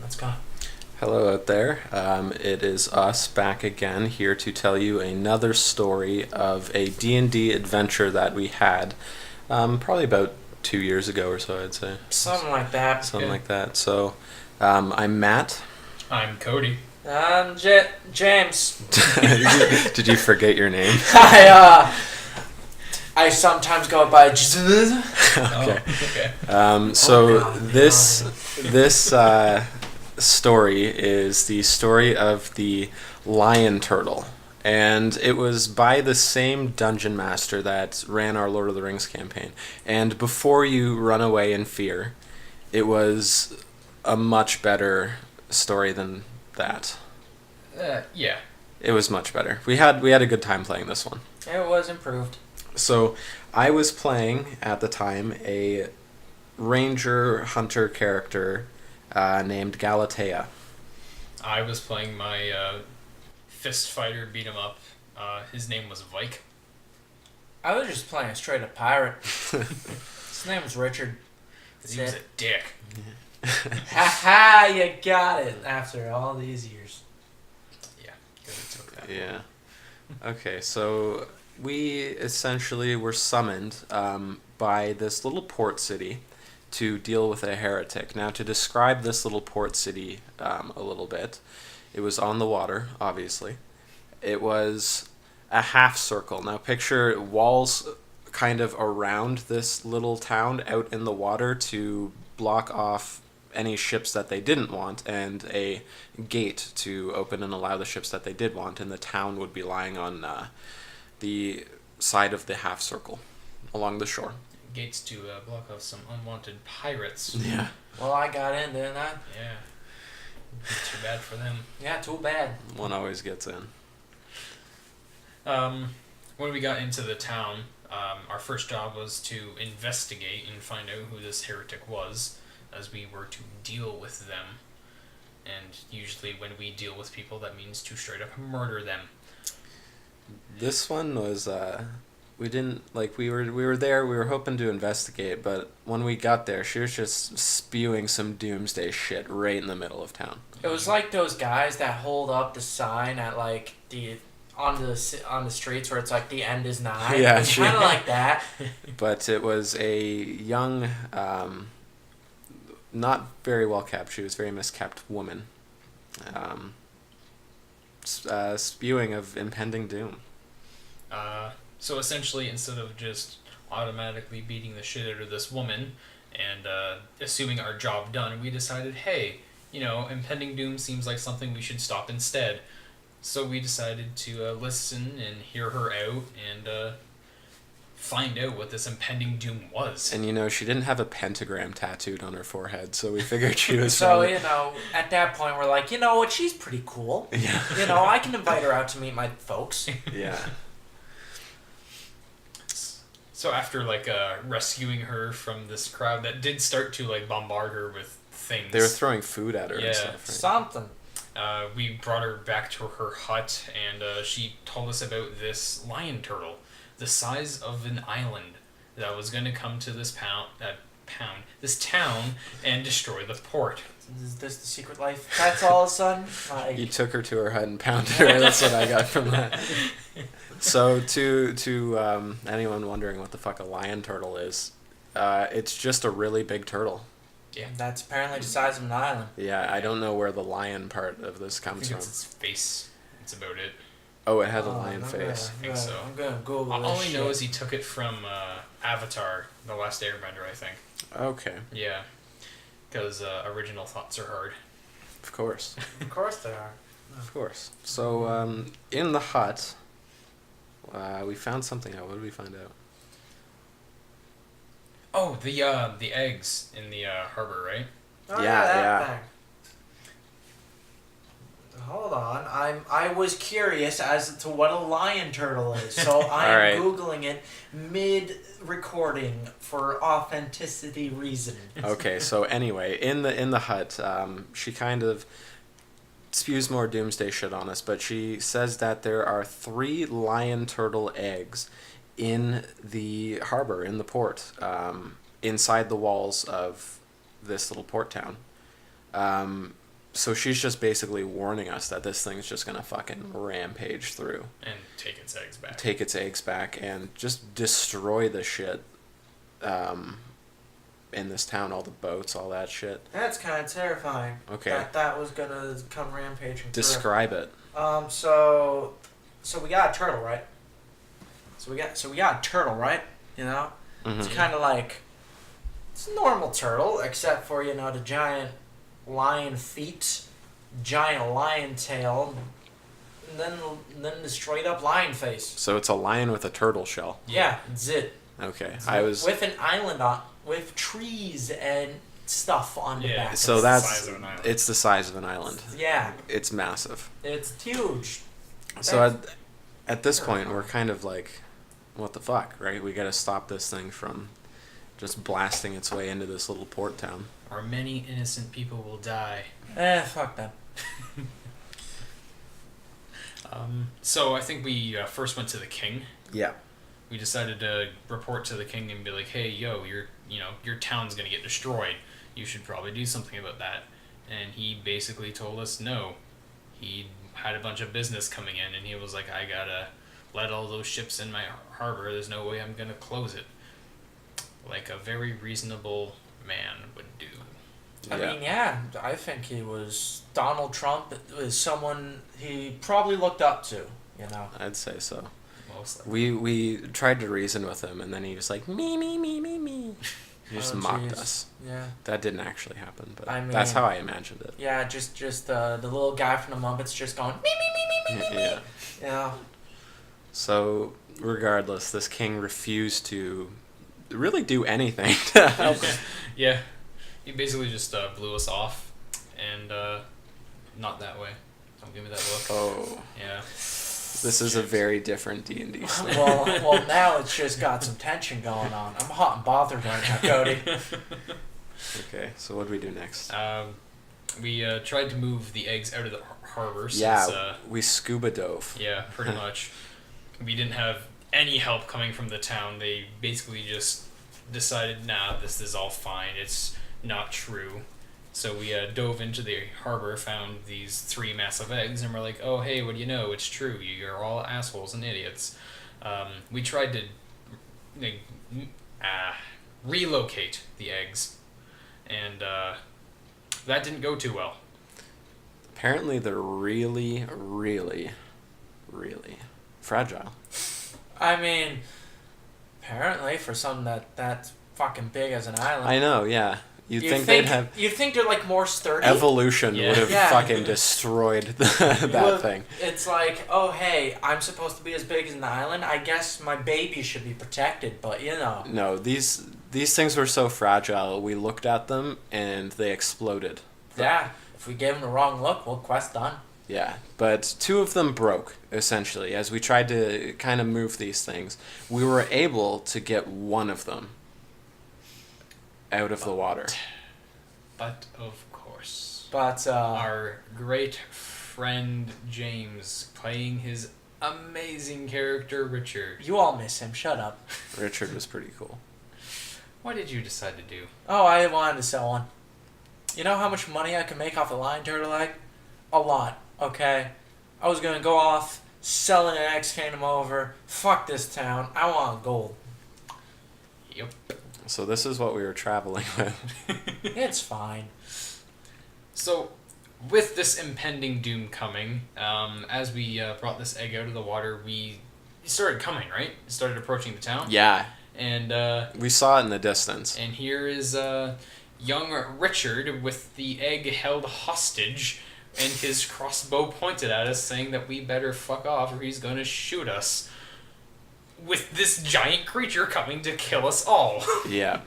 Let's go. Hello out there. It is us back again here to tell you another story of a D&D adventure that we had probably about 2 years ago or so, I'd say. Something like that. Something like that. So, I'm Matt. I'm Cody. James. Did you forget your name? I sometimes go by Okay. Oh, okay. So God, this story is the story of the lion turtle, and it was by the same dungeon master that ran our Lord of the Rings campaign. And before you run away in fear, it was a much better story than that. Yeah. It was much better. We had a good time playing this one. It was improved. So I was playing at the time a ranger hunter character named Galatea. I was playing my fist fighter beat 'em up. His name was Vaike. I was just playing a straight up pirate. His name was Richard. Because he was a dick. Ha you got it after all these years. Yeah, good took that. Yeah. Okay, so we essentially were summoned by this little port city to deal with a heretic. Now, to describe this little port city a little bit, it was on the water, obviously. It was a half circle. Now, picture walls kind of around this little town out in the water to block off any ships that they didn't want, and a gate to open and allow the ships that they did want, and the town would be lying on the side of the half circle along the shore. Gates to block off some unwanted pirates. Yeah. Well, I got in, didn't I? Yeah. Too bad for them. Yeah, too bad. One always gets in. When we got into the town, our first job was to investigate and find out who this heretic was, as we were to deal with them. And usually when we deal with people, that means to straight up murder them. This one was we didn't we were there, we were hoping to investigate, but when we got there she was just spewing some doomsday shit right in the middle of town. It was like those guys that hold up the sign at like on the streets where it's like the end is nigh. Yeah, it's kind of like that. But it was a young not very well kept, she was a very miskept woman, spewing of impending doom. So essentially, instead of just automatically beating the shit out of this woman and assuming our job done, we decided, hey, impending doom seems like something we should stop instead. So we decided to listen and hear her out and find out what this impending doom was. And she didn't have a pentagram tattooed on her forehead, so we figured she was So, at that point we're like, you know what, she's pretty cool. Yeah. I can invite her out to meet my folks. Yeah. So after rescuing her from this crowd that did start to bombard her with things, They were throwing food at her Yeah. and stuff, right? Something. we brought her back to her hut, and she told us about this lion turtle, the size of an island, that was going to come to this this town, and destroy the port. Is this the secret life? That's all of a sudden? You took her to her hut and pounded her. That's what I got from that. So to anyone wondering what the fuck a lion turtle is, it's just a really big turtle. Yeah. That's apparently the size of an island. Yeah, I don't know where the lion part of this I comes think from. it's its face. That's about it. Oh, it has a Oh, lion I'm face. think so. I'm gonna Google All this I know shit. is he took it from Avatar, The Last Airbender, I think. Okay, Yeah. Because original thoughts are hard. of course. Of course they are. Of course. So, in the hut, we found something out. What did we find out? Oh, the eggs in the harbor, right? Oh, Yeah, that yeah. thing. Hold on, I was curious as to what a lion turtle is, so I'm Alright. Googling it mid-recording for authenticity reasons. Okay, so anyway, in the hut, she kind of spews more doomsday shit on us, but she says that there are 3 lion turtle eggs in the harbor, in the port, inside the walls of this little port town. So she's just basically warning us that this thing's just gonna fucking rampage through. And take its eggs back. Take its eggs back and just destroy the shit in this town, all the boats, all that shit. That's kind of terrifying. Okay. That was gonna come rampaging. Describe it. So we got a turtle, right? So we got a turtle, right? You know, it's kind of like it's a normal turtle, except for the giant lion feet, giant lion tail, and then the straight up lion face. So it's a lion with a turtle shell. Yeah, that's it. Okay, with an island with trees and stuff on the back. So the that's size of an island. it's the size of an island. Yeah, It's massive. it's huge. So at this point, we're kind of like, what the fuck, right? We got to stop this thing from just blasting its way into this little port town. Or many innocent people will die. Fuck them. So I think we first went to the king. Yeah. We decided to report to the king and be like, "Hey, yo, your town's gonna get destroyed. You should probably do something about that." And he basically told us no. He had a bunch of business coming in, and he was like, "I gotta let all those ships in my harbor. There's no way I'm gonna close it." Like a very reasonable man would do. I mean, yeah, I think he was Donald Trump is someone he probably looked up to. I'd say so. Mostly. We tried to reason with him, and then he was like, me. He just mocked us. Yeah. That didn't actually happen, but I mean, that's how I imagined it. Yeah, just the little guy from the Muppets just going me. Yeah. Yeah. So, regardless, this king refused to really do anything to help us. Yeah. He basically just blew us off, and not that way. Don't give me that look. Oh. Yeah. This is a very different D&D story. well, now it's just got some tension going on. I'm hot and bothered right now, Cody. Okay, so what do we do next? We tried to move the eggs out of the harbor. Since, we scuba dove. Yeah, pretty much. We didn't have any help coming from the town. They basically just decided, nah, this is all fine. It's not true. So we dove into the harbor, found these 3 massive eggs, and we're like, oh, hey, what do you know? It's true. You're all assholes and idiots. We tried to relocate the eggs, and that didn't go too well. Apparently they're really, really, really fragile. I mean, apparently for something that's fucking big as an island. I know, yeah. You'd think they'd have... You'd think they're like more sturdy. Evolution would have fucking destroyed that thing. It's like, oh hey, I'm supposed to be as big as an island. I guess my baby should be protected, but No, these things were so fragile. We looked at them and they exploded. Yeah, if we gave them the wrong look, well, quest done. Yeah, but 2 of them broke, essentially. As we tried to kind of move these things, we were able to get one of them out of the water. But of course. But our great friend James playing his amazing character Richard. You all miss him. Shut up. Richard was pretty cool. What did you decide to do? Oh, I wanted to sell one. You know how much money I can make off a lion turtle egg? A lot. Okay. I was gonna go off selling an eggs, hand them over. Fuck this town. I want gold. Yep. So this is what we were traveling with. It's fine. So, with this impending doom coming, as we brought this egg out of the water, we started coming, right? It started approaching the town. Yeah. And we saw it in the distance. And here is young Richard with the egg held hostage and his crossbow pointed at us, saying that we better fuck off or he's going to shoot us. With this giant creature coming to kill us all. Yeah.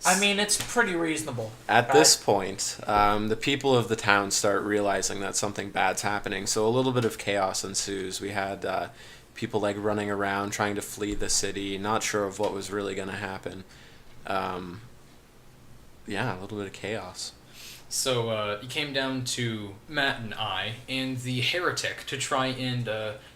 I mean, it's pretty reasonable. At this point, the people of the town start realizing that something bad's happening, so a little bit of chaos ensues. We had people like running around trying to flee the city, not sure of what was really going to happen. Yeah, a little bit of chaos. So it came down to Matt and I and the heretic to try and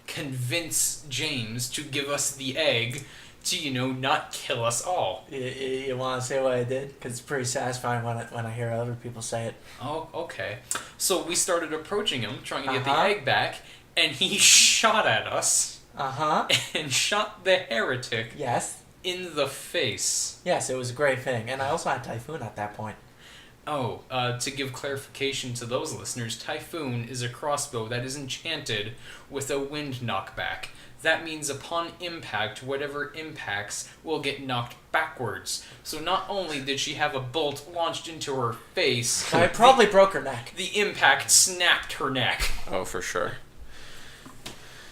convince James to give us the egg to not kill us all. You want to say what I did? Because it's pretty satisfying when I hear other people say it. Oh, okay. So we started approaching him, trying to get the Uh-huh. egg back, and he shot at us Uh-huh. and shot the heretic Yes. in the face. Yes, it was a great thing. And I also had Typhoon at that point. Oh, to give clarification to those listeners, Typhoon is a crossbow that is enchanted with a wind knockback. That means upon impact, whatever impacts will get knocked backwards. So not only did she have a bolt launched into her face, I probably broke her neck. the impact snapped her neck. Oh, for sure.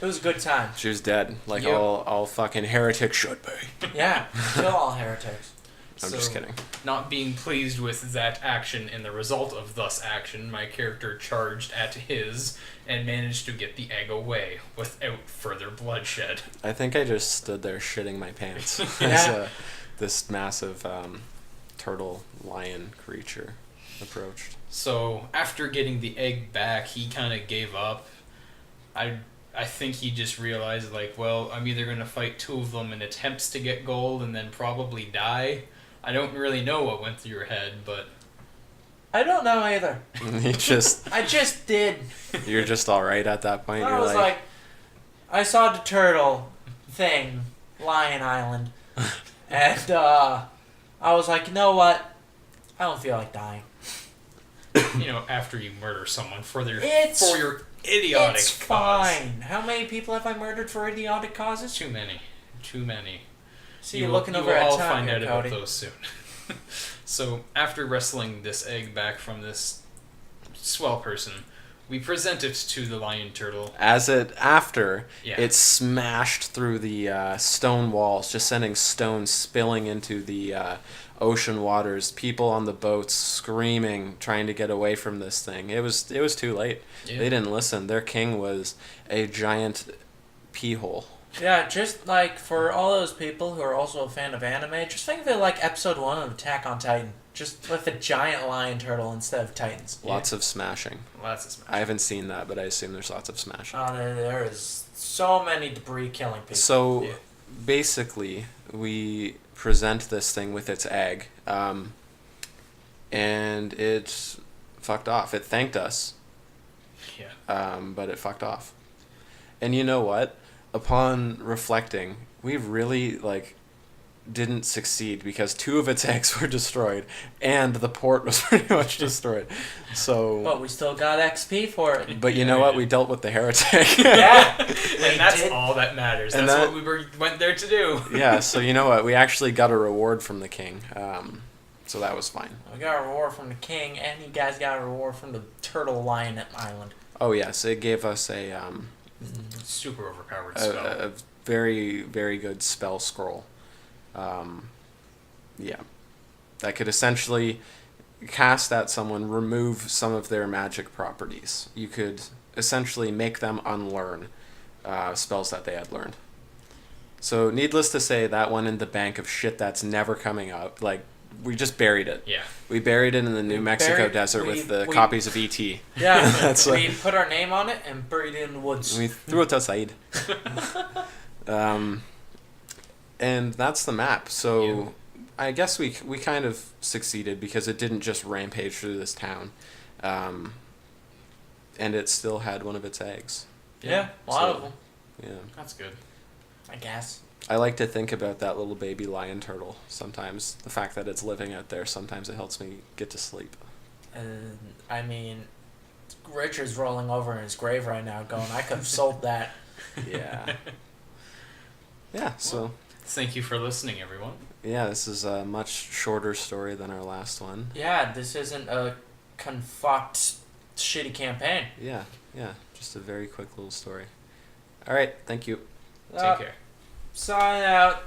It was a good time. She was dead, like Yep. all fucking heretics should be. Yeah. Kill all heretics. I'm just kidding. Not being pleased with that action and the result of thus action, my character charged at his and managed to get the egg away without further bloodshed. I think I just stood there shitting my pants as Yeah. this massive turtle lion creature approached. So after getting the egg back, he kind of gave up. I think he just realized, like, well, I'm either going to fight two of them in attempts to get gold and then probably die. I don't really know what went through your head, but... I don't know either. You just, I just did. you're just all right at that point. I You're was like, I saw the turtle thing, Lion Island, and I was like, you know what? I don't feel like dying. After you murder someone for your idiotic It's cause. fine. How many people have I murdered for idiotic causes? Too many. See, you're looking over will at all time find here, out about Cody. those soon. So, after wrestling this egg back from this swell person, we present it to the lion turtle. it smashed through the stone walls, just sending stones spilling into the ocean waters. People on the boats screaming, trying to get away from this thing. It was too late. Yeah. They didn't listen. Their king was a giant pee hole. Yeah, just like for all those people who are also a fan of anime, just think of it like episode 1 of Attack on Titan. Just with a giant lion turtle instead of titans. Lots of smashing. Lots of smash. I haven't seen that, but I assume there's lots of smashing. There is so many debris killing people. So, Yeah. basically, we present this thing with its egg, and it fucked off. It thanked us, Yeah. but it fucked off. And you know what? Upon reflecting, we really, didn't succeed because 2 of its eggs were destroyed, and the port was pretty much destroyed. So... But we still got XP for it. But you know what? We dealt with the heretic. Yeah. And that's all that matters. And That's that- what we went there to do. Yeah, so you know what? We actually got a reward from the king. So that was fine. We got a reward from the king, and you guys got a reward from the turtle lion island. Oh, yes. It gave us a Super overpowered spell. a very, very good spell scroll. Yeah. That could essentially cast at someone, remove some of their magic properties. You could essentially make them unlearn spells that they had learned. So, needless to say, that one in the bank of shit that's never coming out. We just buried it. Yeah. We buried it in the New Mexico buried- desert we- with the we- copies of E.T. Yeah, That's we put our name on it and buried it in the woods. We threw it aside. And that's the map. So Yeah. I guess we kind of succeeded because it didn't just rampage through this town. And it still had one of its eggs. Yeah, a lot of them, Yeah. That's good. I guess. I like to think about that little baby lion turtle sometimes. The fact that it's living out there, sometimes it helps me get to sleep. I mean, Richard's rolling over in his grave right now going, I could have sold that. Yeah. Yeah, so... Thank you for listening, everyone. Yeah, this is a much shorter story than our last one. Yeah, this isn't a confoct shitty campaign. Yeah, just a very quick little story. All right, thank you. Take care. Sign out.